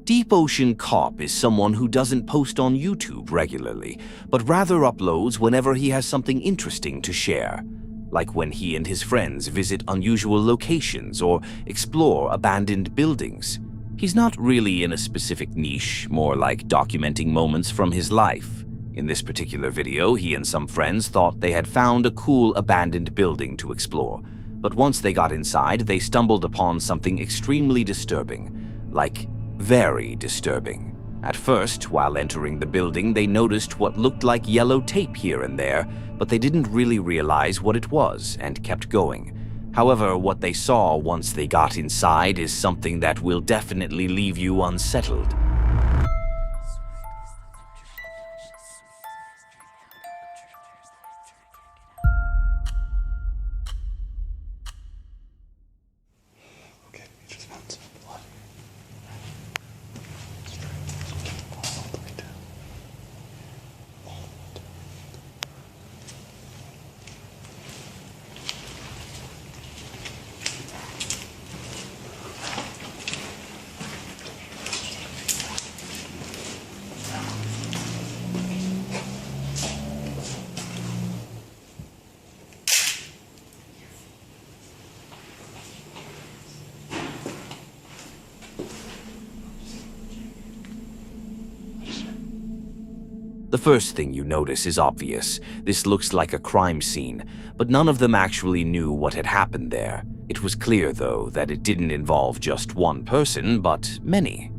Deep Ocean Cop is someone who doesn't post on YouTube regularly, but rather uploads whenever he has something interesting to share, like when he and his friends visit unusual locations or explore abandoned buildings. He's not really in a specific niche, more like documenting moments from his life. In this particular video, he and some friends thought they had found a cool abandoned building to explore, but once they got inside, they stumbled upon something extremely disturbing, like very disturbing. At first, while entering the building, they noticed what looked like yellow tape here and there, but they didn't really realize what it was and kept going. However, what they saw once they got inside is something that will definitely leave you unsettled. The first thing you notice is obvious. This looks like a crime scene, but none of them actually knew what had happened there. It was clear, though, that it didn't involve just one person, but many.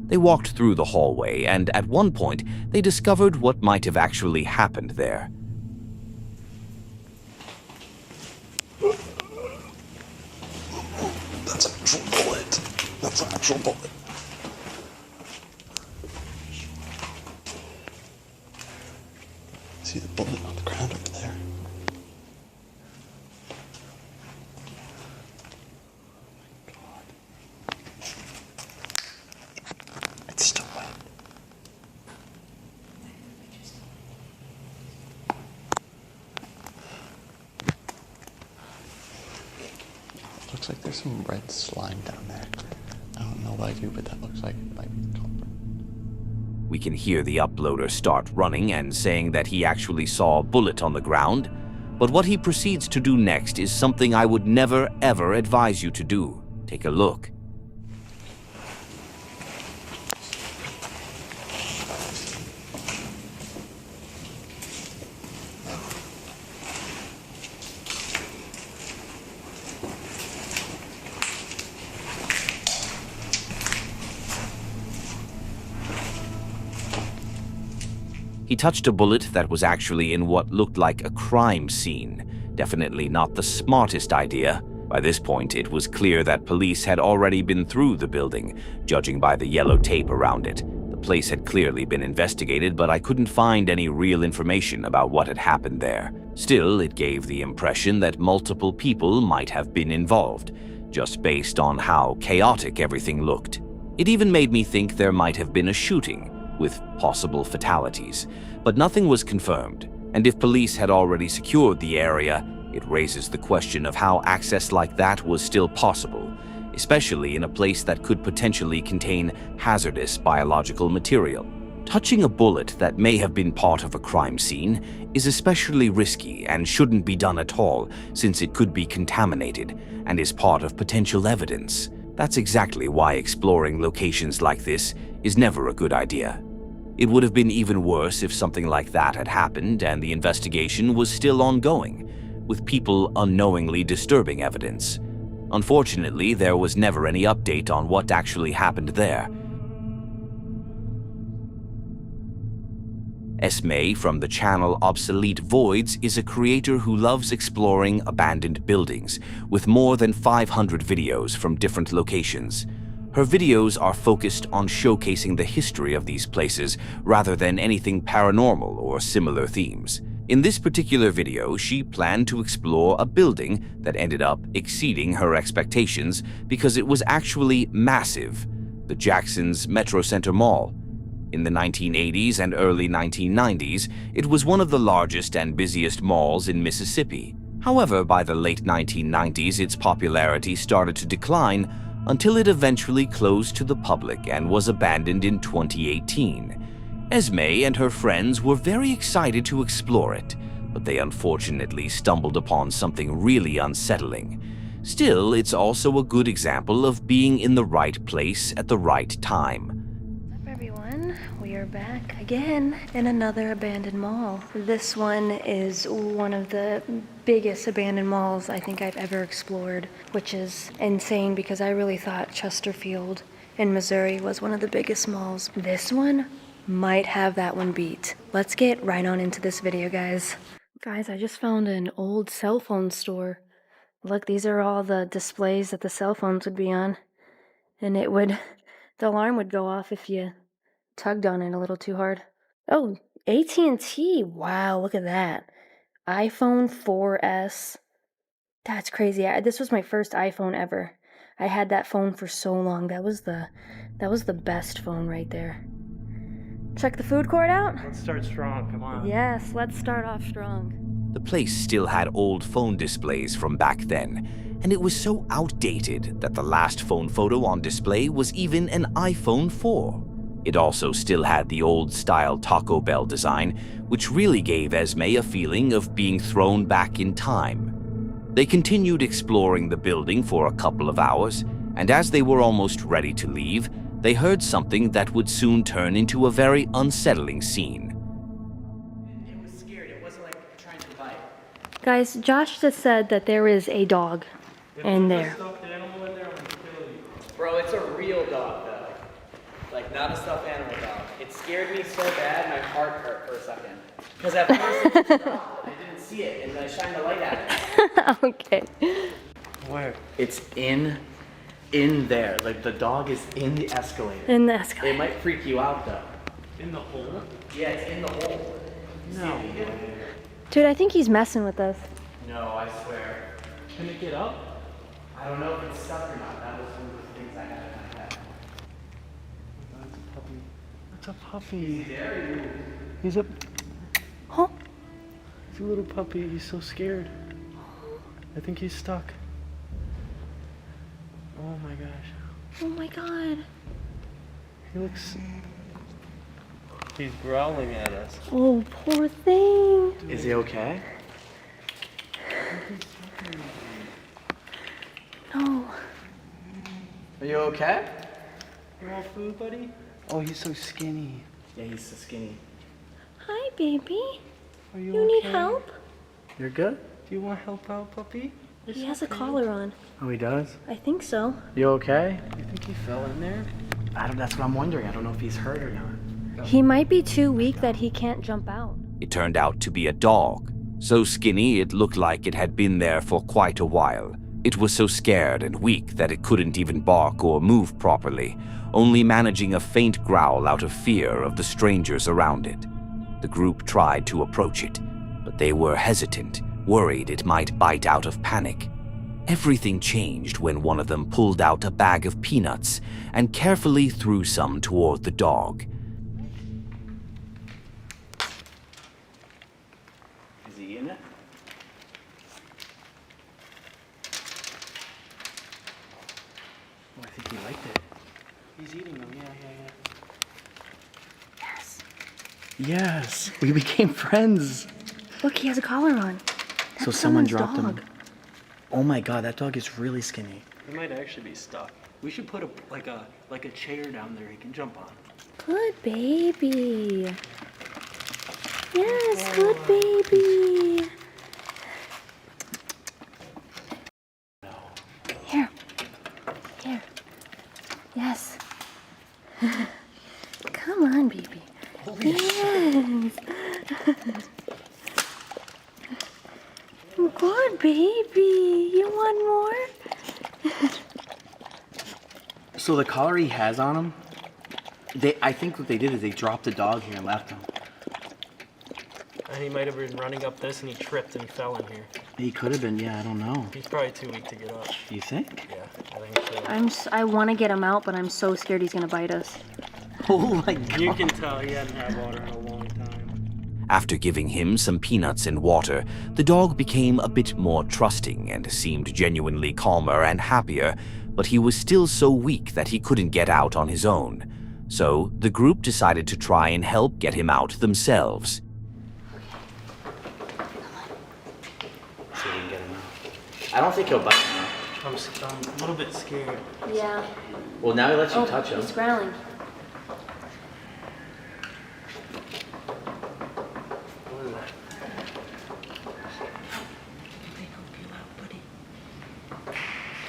They walked through the hallway, and at one point, they discovered what might have actually happened there. That's an actual bullet. That's an actual bullet. See the bullet on the ground over there? Oh my God. It's still wet. Looks like there's some red slime down there. I don't know what I do, but that looks like it might be the culprit. We can hear the uploader start running and saying that he actually saw a bullet on the ground, but what he proceeds to do next is something I would never ever advise you to do. Take a look. He touched a bullet that was actually in what looked like a crime scene. Definitely not the smartest idea. By this point, it was clear that police had already been through the building, judging by the yellow tape around it. The place had clearly been investigated, but I couldn't find any real information about what had happened there. Still, it gave the impression that multiple people might have been involved, just based on how chaotic everything looked. It even made me think there might have been a shooting, with possible fatalities, but nothing was confirmed, and if police had already secured the area, it raises the question of how access like that was still possible, especially in a place that could potentially contain hazardous biological material. Touching a bullet that may have been part of a crime scene is especially risky and shouldn't be done at all, since it could be contaminated and is part of potential evidence. That's exactly why exploring locations like this is never a good idea. It would have been even worse if something like that had happened and the investigation was still ongoing, with people unknowingly disturbing evidence. Unfortunately, there was never any update on what actually happened there. Esme from the channel Obsolete Voids is a creator who loves exploring abandoned buildings, with more than 500 videos from different locations. Her videos are focused on showcasing the history of these places rather than anything paranormal or similar themes. In this particular video, she planned to explore a building that ended up exceeding her expectations because it was actually massive, the Jackson's Metro Center Mall. In the 1980s and early 1990s, it was one of the largest and busiest malls in Mississippi. However, by the late 1990s, its popularity started to decline, until it eventually closed to the public and was abandoned in 2018. Esme and her friends were very excited to explore it, but they unfortunately stumbled upon something really unsettling. Still, it's also a good example of being in the right place at the right time. What's up, everyone? We are back again in another abandoned mall. This one is one of the biggest abandoned malls I think I've ever explored, which is insane because I really thought Chesterfield in Missouri was one of the biggest malls. This one might have that one beat. Let's get right on into this video, guys. Guys, I just found an old cell phone store. Look, these are all the displays that the cell phones would be on. And the alarm would go off if you tugged on it a little too hard. Oh, AT&T. Wow, look at that. iPhone 4S. That's crazy. This was my first iPhone ever. I had that phone for so long. That was the best phone right there. Check the food court out? Let's start strong, come on. Yes, let's start off strong. The place still had old phone displays from back then, and it was so outdated that the last phone photo on display was even an iPhone 4. It also still had the old-style Taco Bell design, which really gave Esme a feeling of being thrown back in time. They continued exploring the building for a couple of hours, and as they were almost ready to leave, they heard something that would soon turn into a very unsettling scene. It was scared. It wasn't like trying to bite. Guys, Josh just said that there is a dog in there. Stuffed animal in there, I'm gonna kill you. Bro, it's a real dog though. Like not a stuffed animal dog. It scared me so bad, my heart hurt for a second. Because at first it was dropped, and I didn't see it, and I shined the light at it. Okay. Where? It's in there. Like the dog is in the escalator. In the escalator. It might freak you out though. In the hole? Yeah, it's in the hole. No. Dude, I think he's messing with us. No, I swear. Can it get up? I don't know if it's stuck or not. That was one of the things I had in my head. That's a puppy. That's a puppy. There He's a Oh, he's a little puppy. He's so scared. I think he's stuck. Oh my gosh. oh my god. He looks. He's growling at us. Oh, poor thing. Is he okay? No. Are you okay? You want food, buddy? Oh, he's so skinny. Yeah, he's so skinny. Hi, baby. Are you You need okay? help? You're good? Do you want to help out, puppy? He has a collar on. Oh, he does? I think so. You okay? You think he fell in there? That's what I'm wondering. I don't know if he's hurt or not. He might be too weak that he can't jump out. It turned out to be a dog, so skinny it looked like it had been there for quite a while. It was so scared and weak that it couldn't even bark or move properly, only managing a faint growl out of fear of the strangers around it. The group tried to approach it, but they were hesitant, worried it might bite out of panic. Everything changed when one of them pulled out a bag of peanuts and carefully threw some toward the dog. Is he in it? Oh, I think he liked it. He's eating them. Yeah. Yes. Yes, we became friends. Look, he has a collar on. So That's someone someone's dropped dog. him. Oh my god, that dog is really skinny. He might actually be stuck. We should put a chair down there he can jump on. Good baby. Yes, good baby. Here. Here. Yes. Come on, baby. Yes. Good baby. You want more? So the collar he has on him, I think what they did is they dropped the dog here and left him. And he might have been running up this and he tripped and fell in here. He could have been, yeah, I don't know. He's probably too weak to get up. You think? Yeah, I think so. I want to get him out, but I'm so scared he's gonna bite us. Oh my god. You can tell he hadn't had water in a long time. After giving him some peanuts and water, the dog became a bit more trusting and seemed genuinely calmer and happier, but he was still so weak that he couldn't get out on his own. So the group decided to try and help get him out themselves. See if we can get him out. I don't think he'll bite now. I'm a little bit scared. Yeah. Well, now he lets you touch him. He's growling. What is that?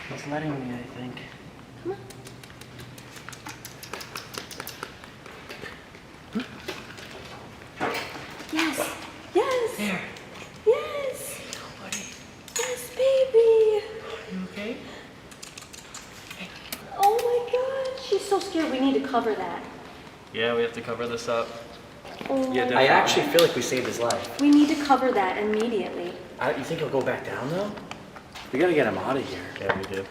He's letting me, I think. Come on. Yes. Yes. There. Yes. Oh, buddy. Yes, baby. You okay? Oh my God. She's so scared. We need to cover that. Yeah, we have to cover this up. Oh my I actually feel like we saved his life. We need to cover that immediately. You think he'll go back down though? We gotta get him out of here. Yeah, we do.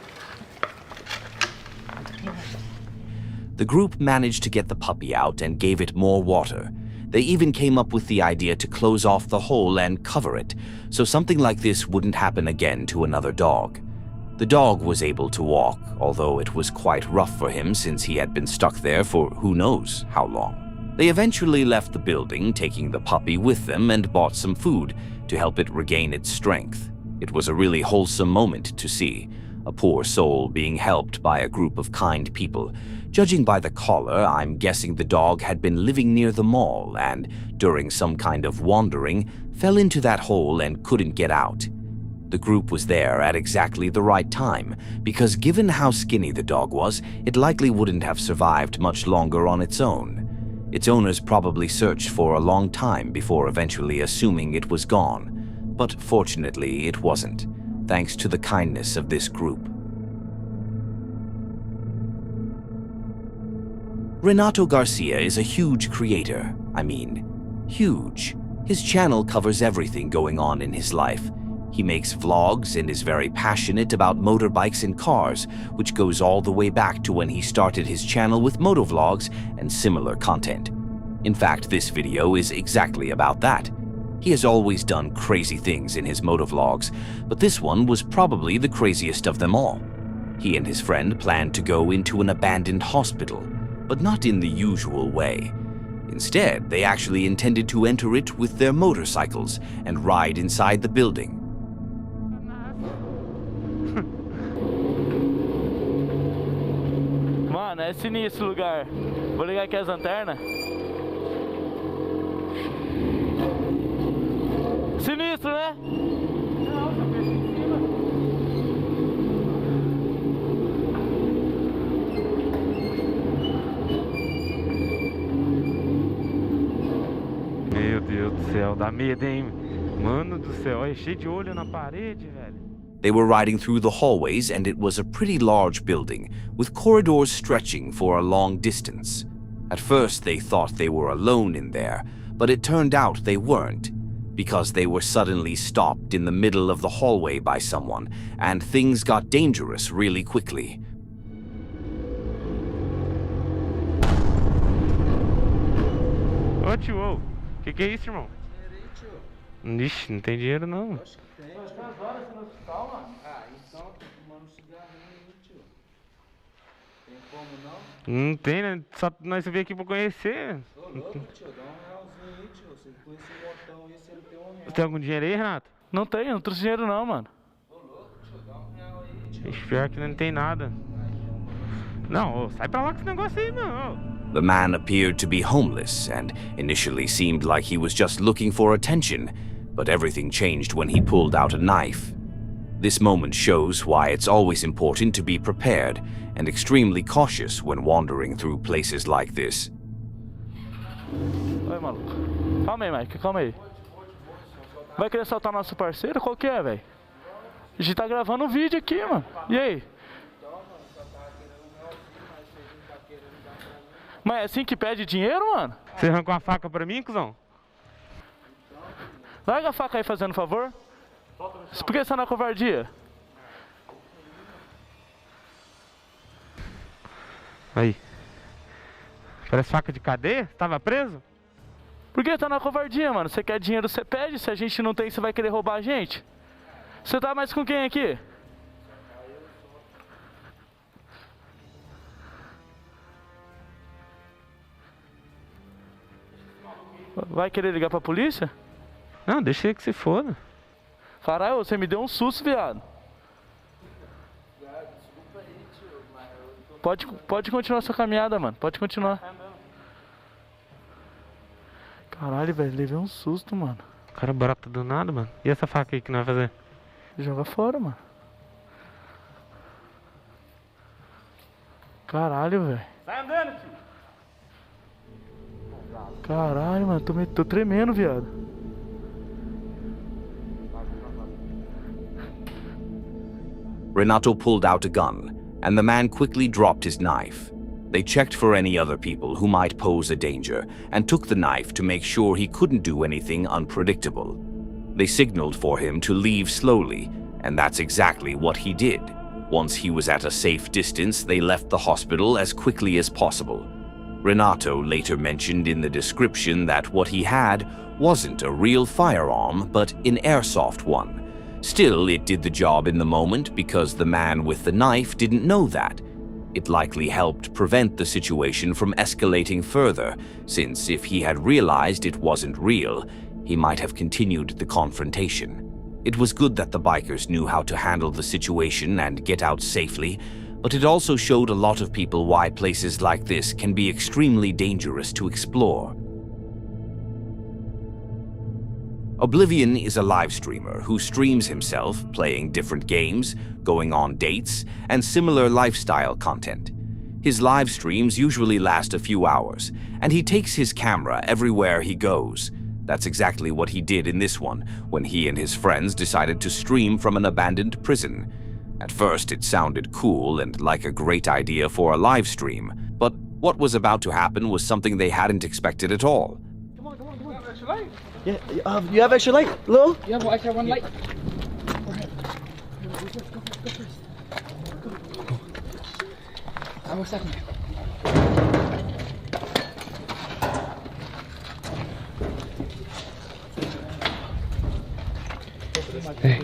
The group managed to get the puppy out and gave it more water. They even came up with the idea to close off the hole and cover it, so something like this wouldn't happen again to another dog. The dog was able to walk, although it was quite rough for him since he had been stuck there for who knows how long. They eventually left the building, taking the puppy with them, and bought some food to help it regain its strength. It was a really wholesome moment to see, a poor soul being helped by a group of kind people. Judging by the collar, I'm guessing the dog had been living near the mall and, during some kind of wandering, fell into that hole and couldn't get out. The group was there at exactly the right time, because given how skinny the dog was, it likely wouldn't have survived much longer on its own. Its owners probably searched for a long time before eventually assuming it was gone, but fortunately it wasn't, thanks to the kindness of this group. Renato Garcia is a huge creator. I mean, huge. His channel covers everything going on in his life. He makes vlogs and is very passionate about motorbikes and cars, which goes all the way back to when he started his channel with motovlogs and similar content. In fact, this video is exactly about that. He has always done crazy things in his motovlogs, but this one was probably the craziest of them all. He and his friend planned to go into an abandoned hospital, but not in the usual way. Instead, they actually intended to enter it with their motorcycles and ride inside the building. Mano, é sinistro o lugar. Vou ligar aqui as lanternas. Sinistro, né? Meu Deus do céu, dá medo, hein? Mano do céu, é cheio de olho na parede, velho. They were riding through the hallways, and it was a pretty large building, with corridors stretching for a long distance. At first, they thought they were alone in there, but it turned out they weren't, because they were suddenly stopped in the middle of the hallway by someone, and things got dangerous really quickly. Ô tio, ô, que é isso, irmão? Ixi, não tem dinheiro não. Não tem, né? Só nós veio aqui pra conhecer. Ô louco, tio, dá um realzinho aí, tio. Você conhece um montão aí, você não tem um real. Você tem algum dinheiro aí, Renato? Não tenho, não trouxe dinheiro não, mano. Ô louco, tio, dá um real aí, tio. Ixi, pior que não tem nada. Não, ô, sai pra lá com esse negócio aí, não. The man appeared to be homeless and initially seemed like he was just looking for attention, but everything changed when he pulled out a knife. This moment shows why it's always important to be prepared and extremely cautious when wandering through places like this. Oi, maluco. Calma aí, Mike, calma aí. Vai querer soltar nosso parceiro? Qual que é, velho? A gente tá gravando um vídeo aqui, mano. E aí? Mas é assim que pede dinheiro, mano? Você arrancou uma faca pra mim, cuzão? Larga a faca aí, fazendo favor. Por que você não é covardia? Aí. Parece faca de cadeia? Você tava preso? Por que tá na covardia, mano? Você quer dinheiro, você pede. Se a gente não tem, você vai querer roubar a gente? Você tá mais com quem aqui? Vai querer ligar pra polícia? Não, deixa ele que se foda. Caralho, você me deu um susto, viado. Pode continuar sua caminhada, mano. Pode continuar. Caralho, velho, levei um susto, mano. O cara brota do nada, mano. E essa faca aí que nós vai fazer? Joga fora, mano. Caralho, velho. Sai andando, tio. Caralho, mano, tô tremendo, viado. Renato pulled out a gun, and the man quickly dropped his knife. They checked for any other people who might pose a danger, and took the knife to make sure he couldn't do anything unpredictable. They signaled for him to leave slowly, and that's exactly what he did. Once he was at a safe distance, they left the hospital as quickly as possible. Renato later mentioned in the description that what he had wasn't a real firearm, but an airsoft one. Still, it did the job in the moment because the man with the knife didn't know that. It likely helped prevent the situation from escalating further, since if he had realized it wasn't real, he might have continued the confrontation. It was good that the bikers knew how to handle the situation and get out safely, but it also showed a lot of people why places like this can be extremely dangerous to explore. Oblivion is a live streamer who streams himself playing different games, going on dates, and similar lifestyle content. His live streams usually last a few hours, and he takes his camera everywhere he goes. That's exactly what he did in this one, when he and his friends decided to stream from an abandoned prison. At first, it sounded cool and like a great idea for a live stream, but what was about to happen was something they hadn't expected at all. Come on, come on, come on. Extra light? Yeah, you have extra light, Lil? You have extra one light. Go second.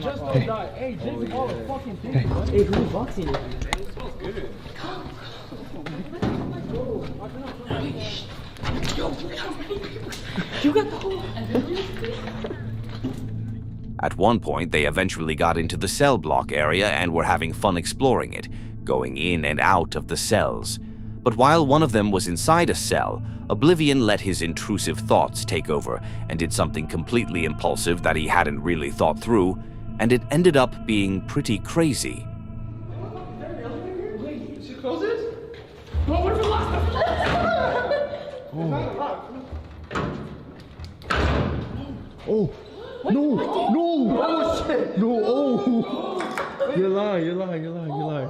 Just don't die. Hey, Jimmy, all the fucking thing. Hey, who's boxing it? You got the whole... At one point, they eventually got into the cell block area and were having fun exploring it, going in and out of the cells. But while one of them was inside a cell, Oblivion let his intrusive thoughts take over and did something completely impulsive that he hadn't really thought through, and it ended up being pretty crazy. She closes? What if we lost Oh, no, no, oh shit, no, oh. You're lying, you're lying, you're lying, you're lying.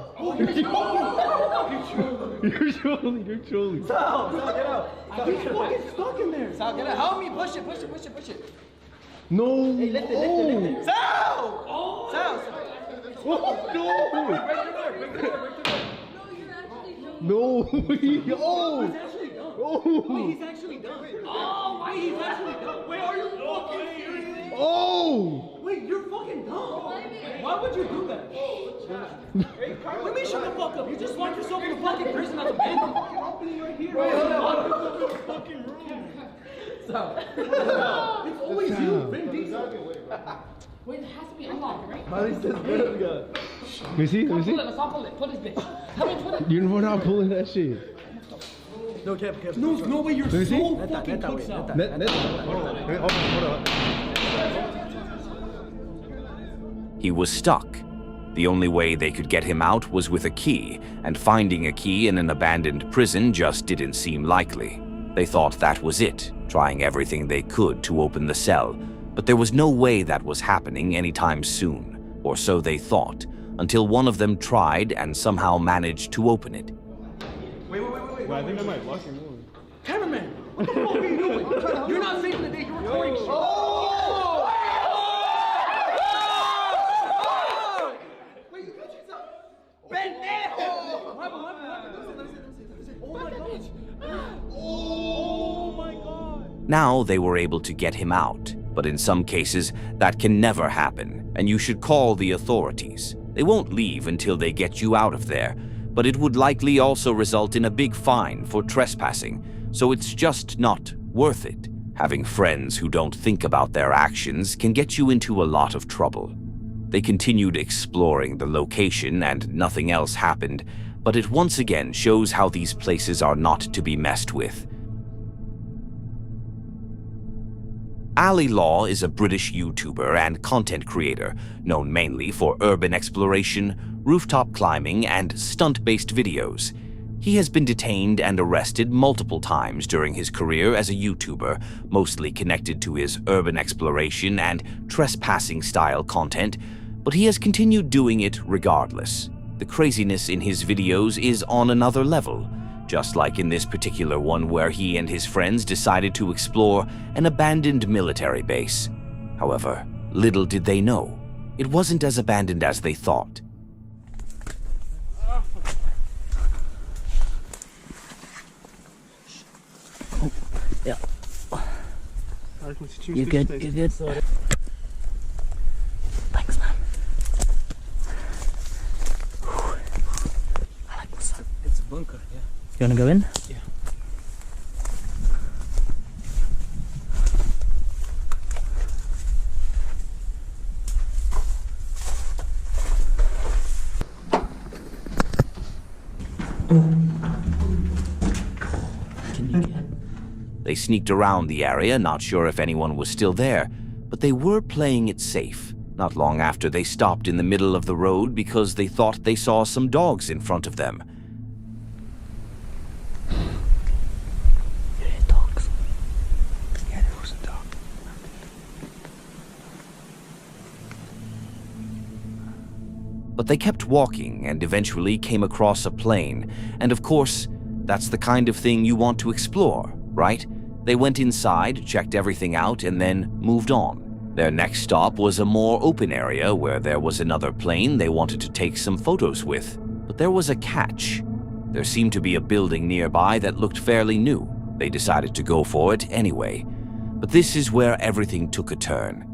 You're trolling. Sal, get out. He's fucking stuck in there. Sal, get out. Help me. Push it. No. Hey, lift it. Sal! Oh. Sal! Oh, no. Break the door. No, oh. He's actually done. Oh. Wait, he's actually done. Oh, wait, he's actually done. Wait, are you fucking serious? Oh. Wait, you're fucking dumb. Why would you do that? Let me shut the fuck up. You just locked yourself in a fucking prison as a bandit. Opening right here. Wait, hold on. Look at the fucking room. Stop. It's always you, Vin Diesel. Wait, it has to be unlocked, right? Let me see. Let's all pull it. Pull this bitch. Tell me, pull it. You're not pulling that shit. No, no way, you're so fucking cooked out. He was stuck. The only way they could get him out was with a key, and finding a key in an abandoned prison just didn't seem likely. They thought that was it, trying everything they could to open the cell, but there was no way that was happening anytime soon, or so they thought, until one of them tried and somehow managed to open it. Wait. I think I might lock your movie. Cameraman, what the fuck are you doing? You're not saving the day, you're recording shit. Wait, you got yourself. Pendejo! What happened? Oh my god! Now they were able to get him out, but in some cases that can never happen, and you should call the authorities. They won't leave until they get you out of there, but it would likely also result in a big fine for trespassing, so it's just not worth it. Having friends who don't think about their actions can get you into a lot of trouble. They continued exploring the location and nothing else happened, but it once again shows how these places are not to be messed with. Ali Law is a British YouTuber and content creator, known mainly for urban exploration, rooftop climbing, and stunt-based videos. He has been detained and arrested multiple times during his career as a YouTuber, mostly connected to his urban exploration and trespassing-style content, but he has continued doing it regardless. The craziness in his videos is on another level, just like in this particular one where he and his friends decided to explore an abandoned military base. However, little did they know, it wasn't as abandoned as they thought. Yeah. You're good, you're good. Thanks, man. I like what's up. It's a bunker, yeah. You wanna go in? Yeah. They sneaked around the area, not sure if anyone was still there, but they were playing it safe. Not long after, they stopped in the middle of the road because they thought they saw some dogs in front of them. You hear dogs? Yeah, there was a dog. But they kept walking and eventually came across a plane, and of course, that's the kind of thing you want to explore, right? They went inside, checked everything out, and then moved on. Their next stop was a more open area where there was another plane they wanted to take some photos with. But there was a catch. There seemed to be a building nearby that looked fairly new. They decided to go for it anyway. But this is where everything took a turn.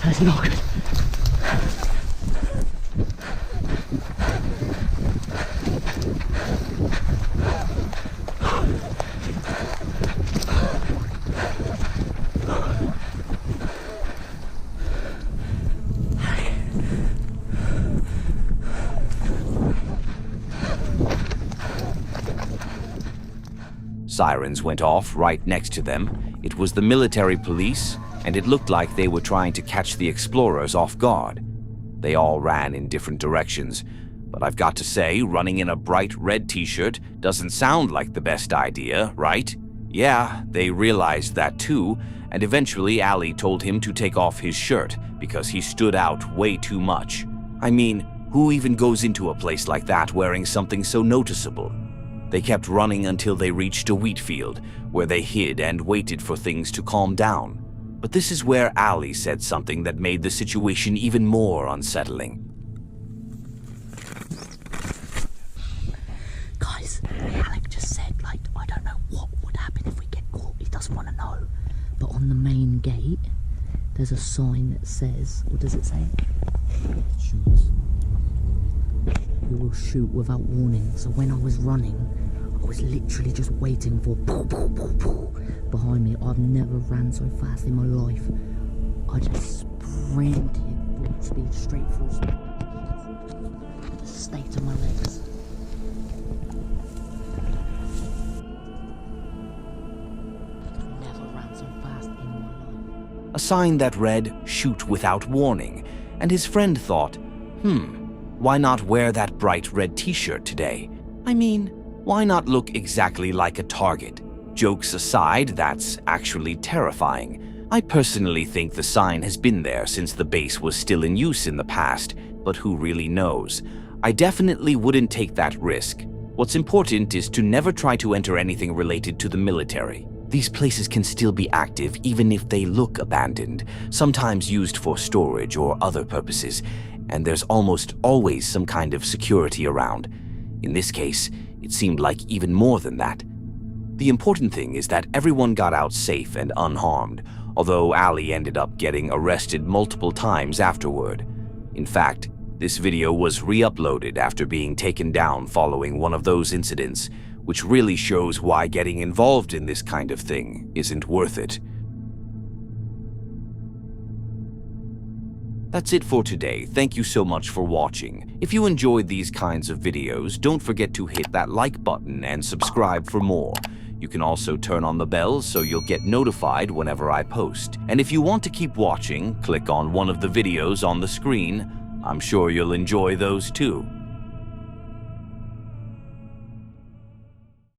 That's not good. Sirens went off right next to them. It was the military police, and it looked like they were trying to catch the explorers off guard. They all ran in different directions, but I've got to say, running in a bright red t-shirt doesn't sound like the best idea, right? Yeah, they realized that too, and eventually Ali told him to take off his shirt because he stood out way too much. I mean, who even goes into a place like that wearing something so noticeable? They kept running until they reached a wheat field, where they hid and waited for things to calm down. But this is where Ali said something that made the situation even more unsettling. Guys, Alec just said, like, I don't know what would happen if we get caught. He doesn't want to know. But on the main gate, there's a sign that says, what does it say? Shoots. You will shoot without warning. So when I was running, I was literally just waiting for pooh, pooh, pooh, pooh behind me. I've never ran so fast in my life. I just sprinted full speed straight through. The state of my legs. Never ran so fast in my life. A sign that read, "Shoot without warning," and his friend thought, why not wear that bright red t-shirt today? I mean, why not look exactly like a target? Jokes aside, that's actually terrifying. I personally think the sign has been there since the base was still in use in the past, but who really knows? I definitely wouldn't take that risk. What's important is to never try to enter anything related to the military. These places can still be active even if they look abandoned, sometimes used for storage or other purposes, and there's almost always some kind of security around. In this case, it seemed like even more than that. The important thing is that everyone got out safe and unharmed, although Ali ended up getting arrested multiple times afterward. In fact, this video was re-uploaded after being taken down following one of those incidents, which really shows why getting involved in this kind of thing isn't worth it. That's it for today. Thank you so much for watching. If you enjoyed these kinds of videos, don't forget to hit that like button and subscribe for more. You can also turn on the bell so you'll get notified whenever I post. And if you want to keep watching, click on one of the videos on the screen. I'm sure you'll enjoy those too.